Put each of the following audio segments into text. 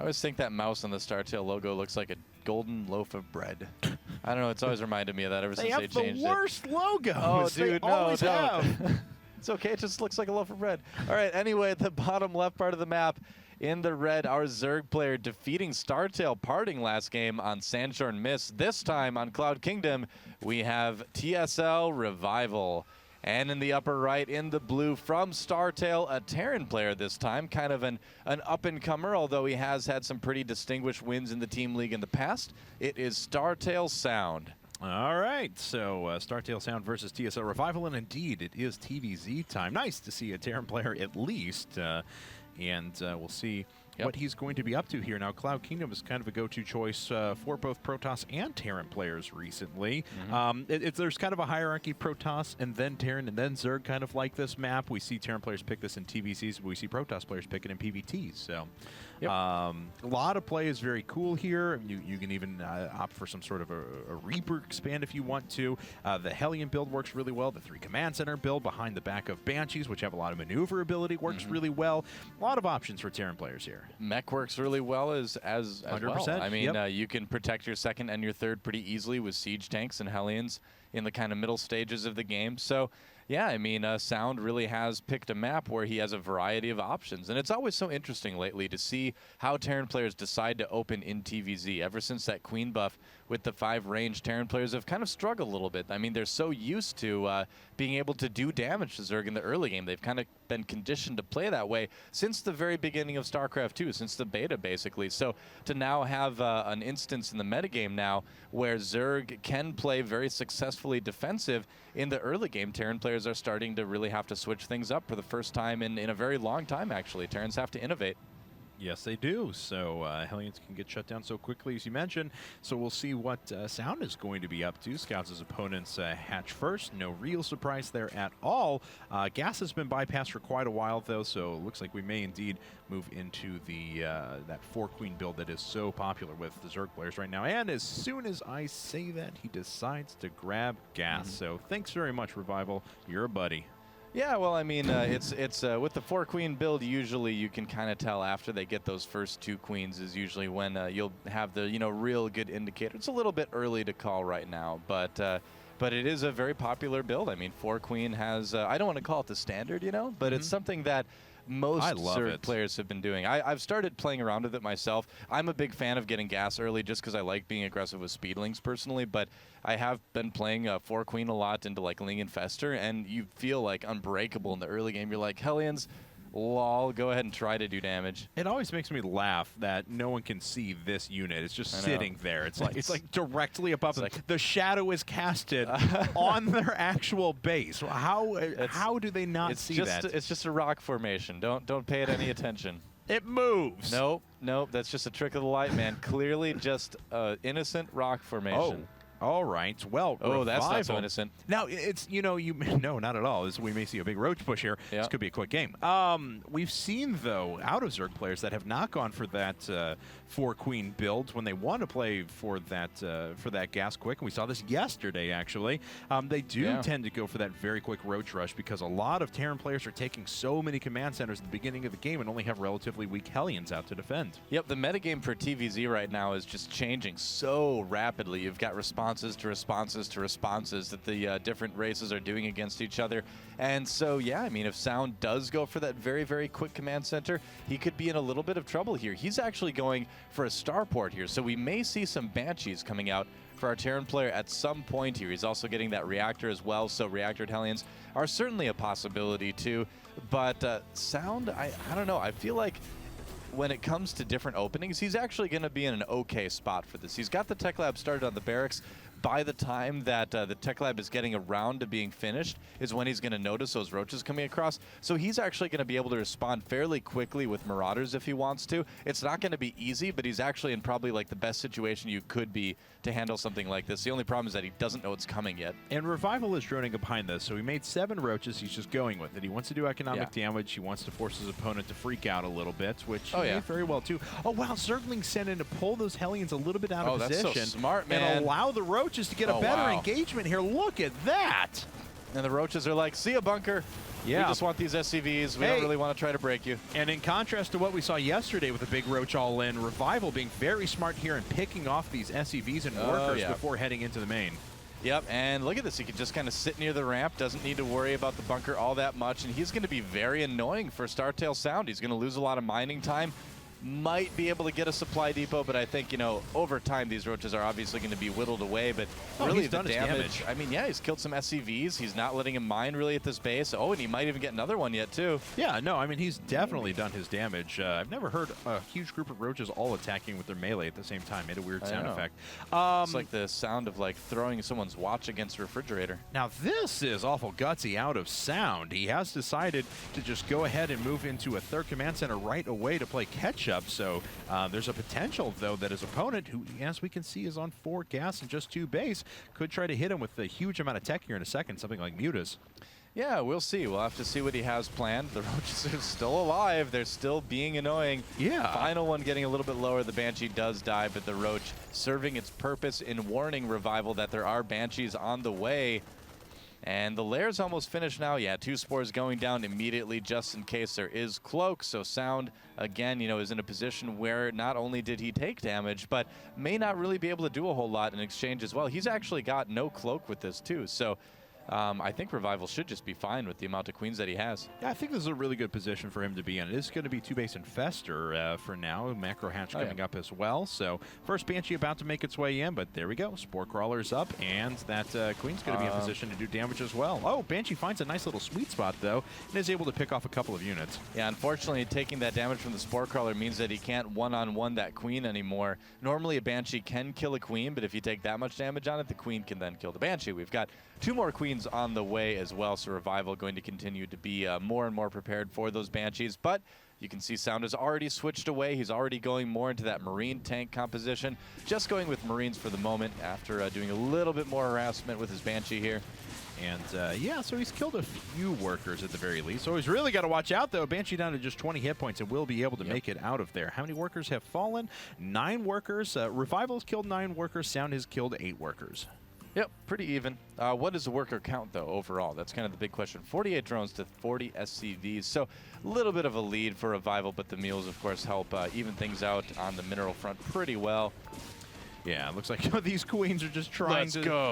always think that mouse on the StarTale logo looks like a golden loaf of bread. I don't know. It's always reminded me of that ever since they changed it. They have the worst logo. Oh, dude, no, don't. It's okay. It just looks like a loaf of bread. All right. Anyway, at the bottom left part of the map, in the red, our Zerg player defeating StarTale, parting last game on Sandshore Mist. This time on Cloud Kingdom, we have TSL.RevivaL. And in the upper right, in the blue, from StarTale, a Terran player this time, kind of an up-and-comer, although he has had some pretty distinguished wins in the Team League in the past. It is StarTale.Sound. All right, so StarTale.Sound versus TSL.RevivaL, and indeed, it is TVZ time. Nice to see a Terran player at least, and we'll see what he's going to be up to here. Now, Cloud Kingdom is kind of a go-to choice for both Protoss and Terran players recently. There's kind of a hierarchy, Protoss and then Terran and then Zerg, kind of like this map. We see Terran players pick this in TVCs, but we see Protoss players pick it in PVTs. So a lot of play is very cool here. You can even opt for some sort of a Reaper expand if you want to. The Hellion build works really well. The 3 Command Center build behind the back of Banshees, which have a lot of maneuverability, works really well. A lot of options for Terran players here. Mech works really well as 100%. well. I mean, you can protect your second and your third pretty easily with siege tanks and Hellions in the kind of middle stages of the game. So, yeah, I mean, Sound really has picked a map where he has a variety of options. And it's always so interesting lately to see how Terran players decide to open in TVZ. Ever since that Queen buff with the 5 range, Terran players have kind of struggled a little bit. I mean, they're so used to being able to do damage to Zerg in the early game. They've kind of been conditioned to play that way since the very beginning of StarCraft 2, since the beta, basically. So to now have an instance in the metagame now where Zerg can play very successfully defensive in the early game, Terran players are starting to really have to switch things up for the first time in a very long time, actually. Terrans have to innovate. Yes, they do. So Hellions can get shut down so quickly, as you mentioned. So we'll see what Sound is going to be up to. Scouts his opponents hatch first. No real surprise there at all. Gas has been bypassed for quite a while, though, so it looks like we may indeed move into the that 4-Queen build that is so popular with the Zerg players right now. And as soon as I say that, he decides to grab Gas. So thanks very much, Revival. You're a buddy. Yeah, well, I mean, it's with the 4-Queen build, usually you can kind of tell after they get those first 2 queens is usually when you'll have the, real good indicator. It's a little bit early to call right now, but it is a very popular build. I mean, 4-Queen has, I don't want to call it the standard, but it's something that most Zerg players have been doing. I've started playing around with it myself. I'm a big fan of getting gas early just because I like being aggressive with speedlings personally, but I have been playing 4-Queen a lot into like Ling and Fester, and you feel like unbreakable in the early game. You're like, Hellions, lol, go ahead and try to do damage. It always makes me laugh that no one can see this unit. It's just sitting there. It's like directly above them. Like the shadow is casted on their actual base. How do they not see that? It's just a rock formation. Don't pay it any attention. It moves. Nope. That's just a trick of the light, man. Clearly just innocent rock formation. All right. Well, oh, that's not so innocent. Now, it's, no, not at all. We may see a big Roach push here. Yeah. This could be a quick game. We've seen, though, out of Zerg players that have not gone for that 4-Queen build when they want to play for that gas quick. And we saw this yesterday, actually. They do tend to go for that very quick Roach rush because a lot of Terran players are taking so many command centers at the beginning of the game and only have relatively weak Hellions out to defend. Yep, the metagame for TVZ right now is just changing so rapidly. You've got responses to responses that the different races are doing against each other. And so, yeah, I mean, if Sound does go for that very, very quick command center, he could be in a little bit of trouble here. He's actually going for a starport here, so we may see some Banshees coming out for our Terran player at some point here. He's also getting that reactor as well, so reactored Hellions are certainly a possibility too. But Sound, I don't know, I feel like when it comes to different openings, he's actually going to be in an okay spot for this. He's got the tech lab started on the barracks. By the time that the tech lab is getting around to being finished is when he's going to notice those roaches coming across. So he's actually going to be able to respond fairly quickly with Marauders if he wants to. It's not going to be easy, but he's actually in probably like the best situation you could be to handle something like this. The only problem is that he doesn't know it's coming yet. And Revival is droning up behind this, so he made 7 roaches. He's just going with it. He wants to do economic damage. He wants to force his opponent to freak out a little bit, which he may very well too. Oh wow, Zerglings sent in to pull those Hellions a little bit out of position. That's so smart, man. And allow the roaches to get a better engagement here. Look at that. And the Roaches are like, see ya, bunker. Yeah. We just want these SCVs. We don't really want to try to break you. And in contrast to what we saw yesterday with the big Roach all-in, RevivaL being very smart here and picking off these SCVs and workers before heading into the main. Yep, and look at this. He can just kind of sit near the ramp, doesn't need to worry about the bunker all that much, and he's going to be very annoying for StarTale.Sound. He's going to lose a lot of mining time. Might be able to get a supply depot, but I think, you know, over time these Roaches are obviously going to be whittled away, but really the damage. I mean, yeah, he's killed some SCVs. He's not letting him mine really at this base. Oh, and he might even get another one yet, too. Yeah, no, I mean, he's definitely done his damage. I've never heard a huge group of Roaches all attacking with their melee at the same time. Made a weird sound effect. It's like the sound of, like, throwing someone's watch against a refrigerator. Now, this is awful gutsy out of Sound. He has decided to just go ahead and move into a third command center right away to play catch-up. So there's a potential, though, that his opponent, who, as we can see, is on 4 gas and just 2 base, could try to hit him with a huge amount of tech here in a second, something like Mutas. Yeah, we'll see. We'll have to see what he has planned. The Roaches are still alive. They're still being annoying. Yeah. Final one getting a little bit lower. The Banshee does die, but the Roach serving its purpose in warning RevivaL that there are Banshees on the way. And the lair's almost finished now. Yeah, 2 spores going down immediately just in case there is cloak. So Sound, again, you know, is in a position where not only did he take damage, but may not really be able to do a whole lot in exchange as well. He's actually got no cloak with this too. So I think RevivaL should just be fine with the amount of queens that he has. Yeah, I think this is a really good position for him to be in. It is going to be 2-base Infester for now. Macro Hatch coming up as well. So first Banshee about to make its way in, but there we go. Spore Crawler's up, and that Queen's going to be in position to do damage as well. Oh, Banshee finds a nice little sweet spot, though, and is able to pick off a couple of units. Yeah, unfortunately, taking that damage from the Spore Crawler means that he can't one-on-one that Queen anymore. Normally, a Banshee can kill a Queen, but if you take that much damage on it, the Queen can then kill the Banshee. We've got 2 more Queens on the way as well, so RevivaL going to continue to be more and more prepared for those Banshees. But you can see Sound has already switched away. He's already going more into that Marine tank composition. Just going with Marines for the moment after doing a little bit more harassment with his Banshee here. And yeah, so he's killed a few workers at the very least. So he's really got to watch out, though. Banshee down to just 20 hit points and will be able to make it out of there. How many workers have fallen? 9 workers. RevivaL's killed 9 workers. Sound has killed 8 workers. Yep, pretty even. What is the worker count, though, overall? That's kind of the big question. 48 drones to 40 SCVs. So a little bit of a lead for RevivaL, but the mules, of course, help even things out on the mineral front pretty well. Yeah, it looks like these Queens are just trying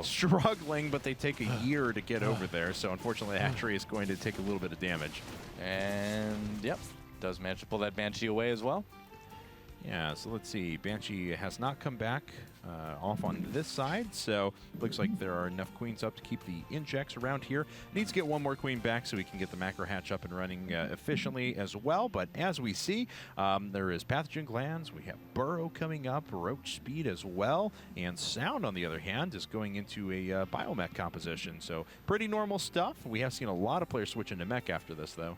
struggling, but they take a year to get over there. So unfortunately, the hatchery is going to take a little bit of damage. And, yep, does manage to pull that Banshee away as well. Yeah, so let's see. Banshee has not come back off on this side, so looks like there are enough queens up to keep the injects around here. Needs to get 1 more queen back so we can get the macro hatch up and running efficiently as well. But as we see, there is pathogen glands. We have burrow coming up, roach speed as well, and Sound, on the other hand, is going into a biomech composition. So pretty normal stuff. We have seen a lot of players switch into mech after this, though.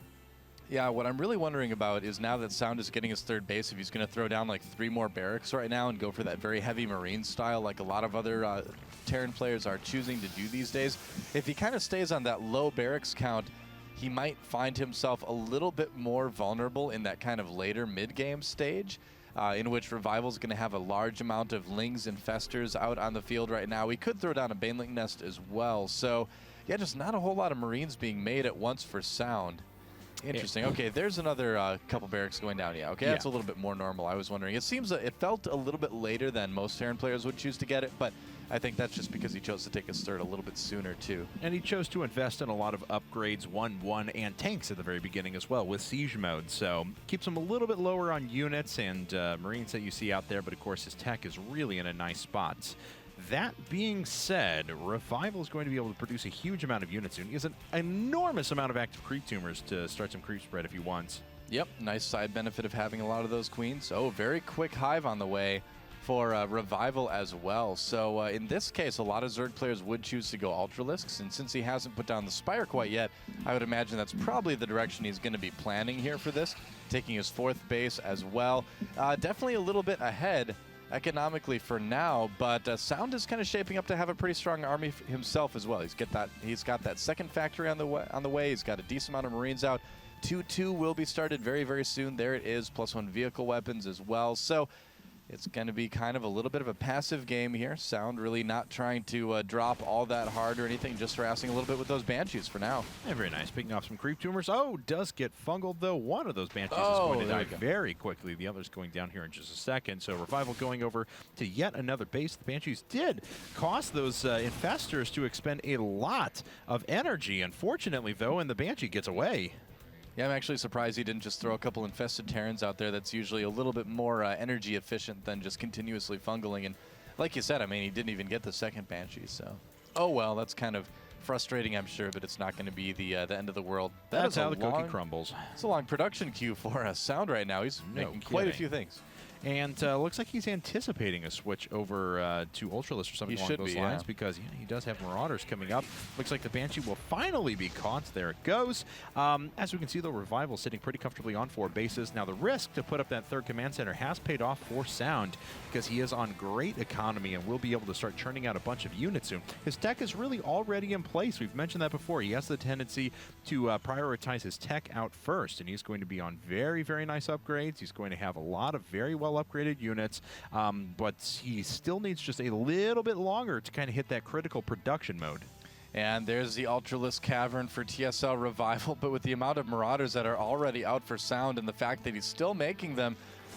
Yeah, what I'm really wondering about is now that Sound is getting his 3rd base, if he's going to throw down like 3 more barracks right now and go for that very heavy Marine style like a lot of other Terran players are choosing to do these days. If he kind of stays on that low barracks count, he might find himself a little bit more vulnerable in that kind of later mid-game stage. In which RevivaL's going to have a large amount of Lings and Festers out on the field right now. We could throw down a Baneling nest as well. So, yeah, just not a whole lot of Marines being made at once for Sound. Interesting. Okay, there's another couple barracks going down. Yeah, okay, that's a little bit more normal. I was wondering. It seems it felt a little bit later than most Terran players would choose to get it, but I think that's just because he chose to take his third a little bit sooner, too. And he chose to invest in a lot of upgrades, 1-1, and tanks at the very beginning as well with Siege mode. So keeps him a little bit lower on units and Marines that you see out there, but of course his tech is really in a nice spot. That being said, RevivaL is going to be able to produce a huge amount of units soon. He has an enormous amount of active creep tumors to start some creep spread if he wants. Yep, nice side benefit of having a lot of those queens. Oh, very quick hive on the way for RevivaL as well. So in this case, a lot of Zerg players would choose to go Ultralisks, and since he hasn't put down the Spire quite yet, I would imagine that's probably the direction he's going to be planning here for this, taking his 4th base as well. Definitely a little bit ahead economically for now, but Sound is kind of shaping up to have a pretty strong army himself as well. He's got that 2nd factory on the way. He's got a decent amount of Marines out. 2-2 will be started very, very soon. There it is, +1 vehicle weapons as well. So It's going to be kind of a little bit of a passive game here. Sound really not trying to drop all that hard or anything, just harassing a little bit with those Banshees for now. Yeah, very nice. Picking off some creep tumors. Oh, does get fungled, though. One of those Banshees is going to die very quickly. The other's going down here in just a second. So Revival going over to yet another base. The Banshees did cost those infestors to expend a lot of energy, unfortunately, though, and the Banshee gets away. Yeah, I'm actually surprised he didn't just throw a couple infested Terrans out there. That's usually a little bit more energy efficient than just continuously fungling. And like you said, I mean, he didn't even get the second Banshee, so. Oh, well, that's kind of frustrating, I'm sure, but it's not going to be the end of the world. That's how the cookie crumbles. It's a long production queue for Sound right now. He's making quite a few things. And looks like he's anticipating a switch over to Ultralisk or something along those lines because he does have Marauders coming up. Looks like the Banshee will finally be caught. There it goes. As we can see, though, Revival sitting pretty comfortably on 4 bases. Now, the risk to put up that 3rd command center has paid off for Sound because he is on great economy and will be able to start churning out a bunch of units soon. His tech is really already in place. We've mentioned that before. He has the tendency to prioritize his tech out first, and he's going to be on very, very nice upgrades. He's going to have a lot of very well upgraded units, but he still needs just a little bit longer to kind of hit that critical production mode. And there's the Ultralisk Cavern for TSL.Revival, but with the amount of Marauders that are already out for Sound and the fact that he's still making them,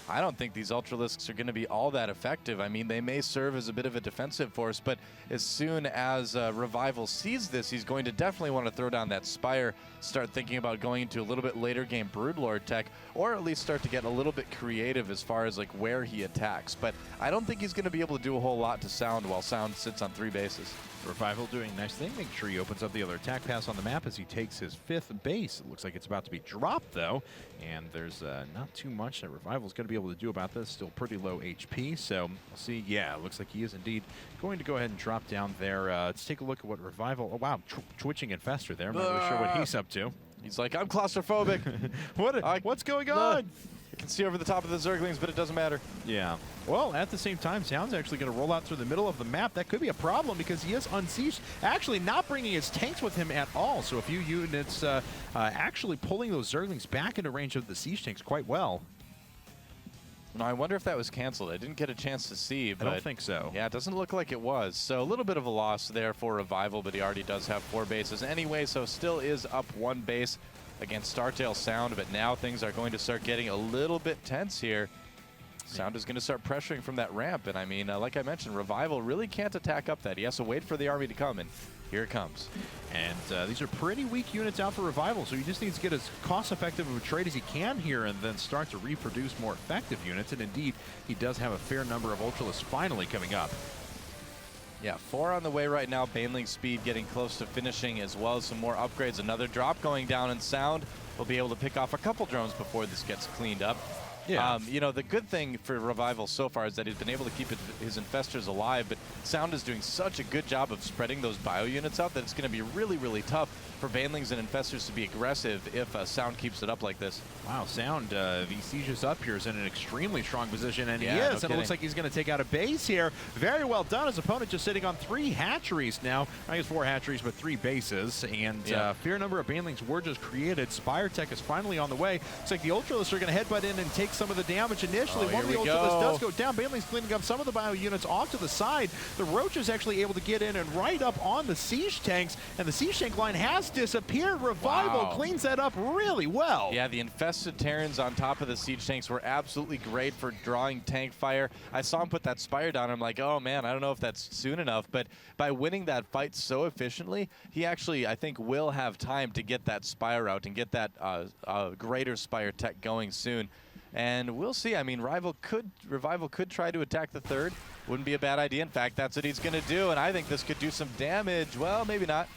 I don't think these Ultralisks are going to be all that effective. I mean, they may serve as a bit of a defensive force, but as soon as Revival sees this, he's going to definitely want to throw down that Spire, start thinking about going into a little bit later game Broodlord tech, or at least start to get a little bit creative as far as like where he attacks. But I don't think he's going to be able to do a whole lot to Sound while Sound sits on 3 bases. Revival doing a nice thing, making sure he opens up the other attack pass on the map as he takes his 5th base. It looks like it's about to be dropped, though, and there's not too much that Revival's going to be able to do about this. Still pretty low HP, so we'll see. Yeah, it looks like he is indeed going to go ahead and drop down there. Let's take a look at what Revival... Oh, wow, twitching Infestor there. I'm not really sure what he's up to. He's like, I'm claustrophobic. What's going on? I can see over the top of the Zerglings, but it doesn't matter. Yeah. Well, at the same time, Sound's actually going to roll out through the middle of the map. That could be a problem because he is unsieged, actually not bringing his tanks with him at all. So a few units actually pulling those Zerglings back into range of the siege tanks quite well. Now, I wonder if that was canceled. I didn't get a chance to see, but I don't think so. Yeah, it doesn't look like it was. So a little bit of a loss there for Revival, but he already does have 4 bases anyway, so still is up 1 base against StarTale Sound, but now things are going to start getting a little bit tense here. Sound is going to start pressuring from that ramp, and I mean, like I mentioned, Revival really can't attack up that. He has to wait for the army to come, and here it comes. And these are pretty weak units out for Revival, so he just needs to get as cost-effective of a trade as he can here and then start to reproduce more effective units, and indeed, he does have a fair number of Ultralisks finally coming up. Yeah, 4 on the way right now. Baneling speed getting close to finishing, as well as some more upgrades. Another drop going down, and Sound will be able to pick off a couple drones before this gets cleaned up. Yeah. You know, the good thing for Revival so far is that he's been able to keep his infestors alive, but Sound is doing such a good job of spreading those bio units out that it's going to be really, really tough for Banelings and infestors to be aggressive if Sound keeps it up like this. Wow, Sound, he sieges up here, is in an extremely strong position, and he is, no and it looks like he's going to take out a base here. Very well done. His opponent just sitting on 3 hatcheries now. I guess 4 hatcheries, but 3 bases, and fair number of Banelings were just created. Spire Tech is finally on the way. Looks like the Ultralisks are going to headbutt in and take some of the damage initially. One of the Ultralisks does go down. Baneling's cleaning up some of the bio units off to the side. The Roach is actually able to get in and right up on the siege tanks, and the siege tank line has disappeared. Revival cleans that up really well. Yeah, the infested Terrans on top of the siege tanks were absolutely great for drawing tank fire. I saw him put that Spire down. I'm like, oh man, I don't know if that's soon enough, but by winning that fight so efficiently, he actually, I think, will have time to get that Spire out and get that greater Spire tech going soon. And we'll see. I mean, Revival could try to attack the 3rd. Wouldn't be a bad idea. In fact, that's what he's going to do, and I think this could do some damage. Well, maybe not.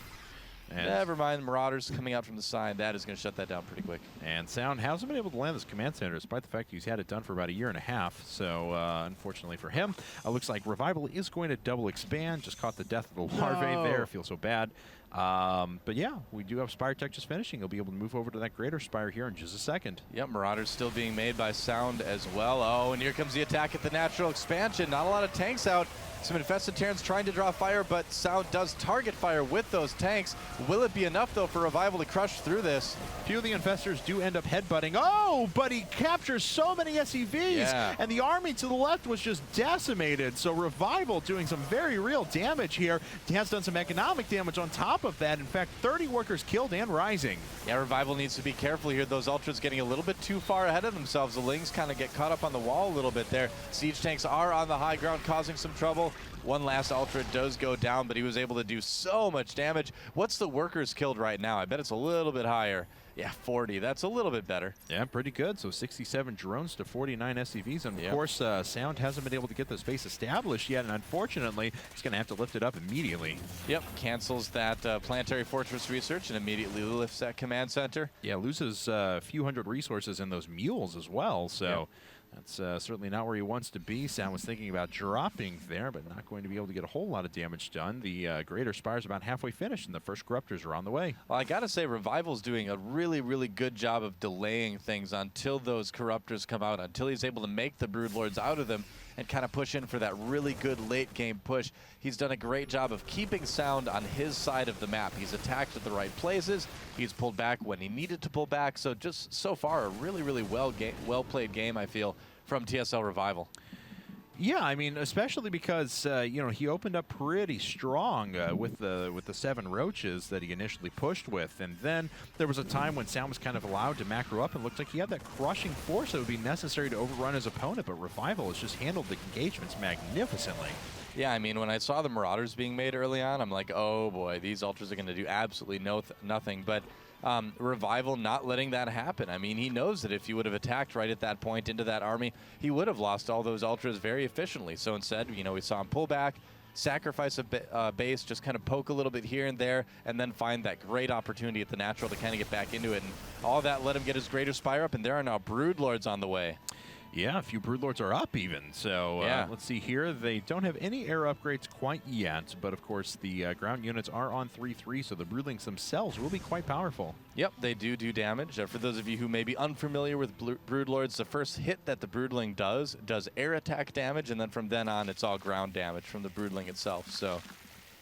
And never mind, Marauders coming out from the side. That is going to shut that down pretty quick. And Sound hasn't been able to land this command center despite the fact he's had it done for about 1.5 years. So, unfortunately for him, looks like Revival is going to double expand. Just caught the death of the larvae there. Feels so bad. But yeah, we do have Spire Tech just finishing. He'll be able to move over to that greater Spire here in just a second. Yep, Marauders still being made by Sound as well. Oh, and here comes the attack at the natural expansion. Not a lot of tanks out. Some infested Terrans trying to draw fire, but Sound does target fire with those tanks. Will it be enough, though, for Revival to crush through this? Few of the infestors do end up headbutting. Oh, but he captures so many SCVs, yeah. And the army to the left was just decimated. So Revival doing some very real damage here. He has done some economic damage on top of that. In fact, 30 workers killed and rising. Yeah, Revival needs to be careful here. Those Ultras getting a little bit too far ahead of themselves. The Lings kind of get caught up on the wall a little bit there. Siege tanks are on the high ground, causing some trouble. One last Ultra does go down, but he was able to do so much damage. What's the workers killed right now? I bet it's a little bit higher. Yeah, 40. That's a little bit better. Yeah, pretty good. So 67 drones to 49 SCVs. And of course, Sound hasn't been able to get this base established yet. And unfortunately, he's going to have to lift it up immediately. Yep, cancels that planetary fortress research and immediately lifts that command center. Yeah, loses a few hundred resources in those mules as well. So. Yep. That's certainly not where he wants to be. Sound was thinking about dropping there, but not going to be able to get a whole lot of damage done. The Greater Spire's about halfway finished, and the first Corruptors are on the way. Well, I got to say, Revival's doing a really, really good job of delaying things until those Corruptors come out, until he's able to make the Broodlords out of them and kind of push in for that really good late-game push. He's done a great job of keeping Sound on his side of the map. He's attacked at the right places. He's pulled back when he needed to pull back. So just so far, a really, really well-played game, I feel, from TSL Revival. Yeah, I mean, especially because you know, he opened up pretty strong with the 7 Roaches that he initially pushed with, and then there was a time when Sound was kind of allowed to macro up and looked like he had that crushing force that would be necessary to overrun his opponent, but Revival has just handled the engagements magnificently. Yeah, I mean, when I saw the Marauders being made early on, I'm like, oh boy, these Ultras are going to do absolutely nothing, but Revival not letting that happen. I mean, he knows that if he would have attacked right at that point into that army, he would have lost all those Ultras very efficiently. So instead, you know, we saw him pull back, sacrifice a base, just kind of poke a little bit here and there, and then find that great opportunity at the natural to kind of get back into it. And all that let him get his Greater Spire up, and there are now Broodlords on the way. Yeah, a few Broodlords are up even. So yeah. Let's see here. They don't have any air upgrades quite yet, but of course the ground units are on 3-3, so the Broodlings themselves will be quite powerful. Yep, they do damage. For those of you who may be unfamiliar with Broodlords, the first hit that the Broodling does air attack damage, and then from then on it's all ground damage from the Broodling itself. So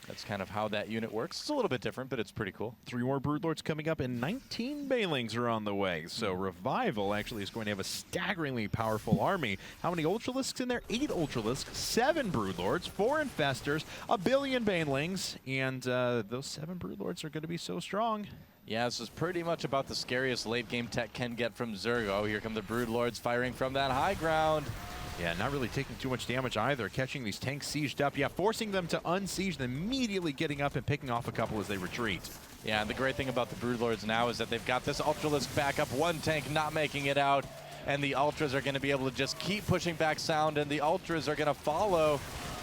that's kind of how that unit works. It's a little bit different, but it's pretty cool. 3 more Broodlords coming up, and 19 Banelings are on the way. So Revival actually is going to have a staggeringly powerful army. How many Ultralisks in there? 8 Ultralisks, 7 Broodlords, 4 Infestors, a billion Banelings, and those 7 Broodlords are going to be so strong. Yeah, this is pretty much about the scariest late-game tech can get from Zerg. Oh, here come the Broodlords firing from that high ground. Yeah, not really taking too much damage either, catching these tanks sieged up. Yeah, forcing them to unsiege, then immediately getting up and picking off a couple as they retreat. Yeah, and the great thing about the Broodlords now is that they've got this Ultralisk backup, one tank not making it out, and the Ultras are going to be able to just keep pushing back Sound, and the Ultras are going to follow.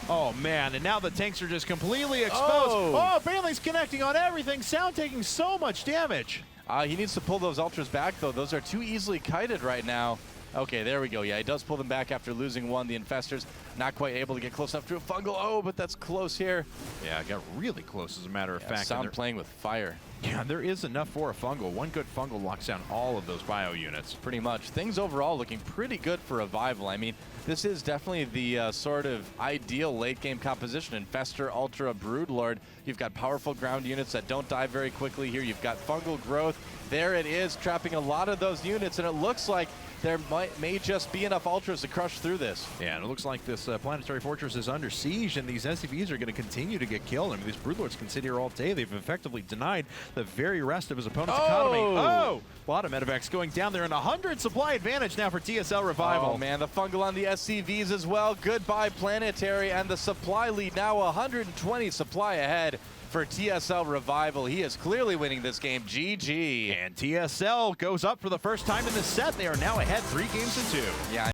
Oh, man, and now the tanks are just completely exposed. Oh, Baneling's connecting on everything. Sound taking so much damage. He needs to pull those Ultras back, though. Those are too easily kited right now. Okay, there we go. Yeah, he does pull them back after losing one. The Infestors not quite able to get close enough to a fungal. Oh, but that's close here. Yeah, got really close, as a matter of fact. Sound playing with fire. Yeah, there is enough for a fungal. One good fungal locks down all of those bio units. Pretty much. Things overall looking pretty good for Revival. I mean, this is definitely the sort of ideal late-game composition. Infestor, Ultra, Broodlord. You've got powerful ground units that don't die very quickly here. You've got fungal growth. There it is, trapping a lot of those units, and it looks like there may just be enough Ultras to crush through this. Yeah, and it looks like this planetary fortress is under siege, and these SCVs are going to continue to get killed. I mean, these Broodlords can sit here all day. They've effectively denied the very rest of his opponent's economy. Oh! A lot of medevacs going down there, and 100 supply advantage now for TSL Revival. Oh, man, the fungal on the SCVs as well. Goodbye, planetary, and the supply lead now 120 supply ahead for TSL Revival. He is clearly winning this game. GG. And TSL goes up for the first time in the set. They are now ahead 3 games to 2. Yeah.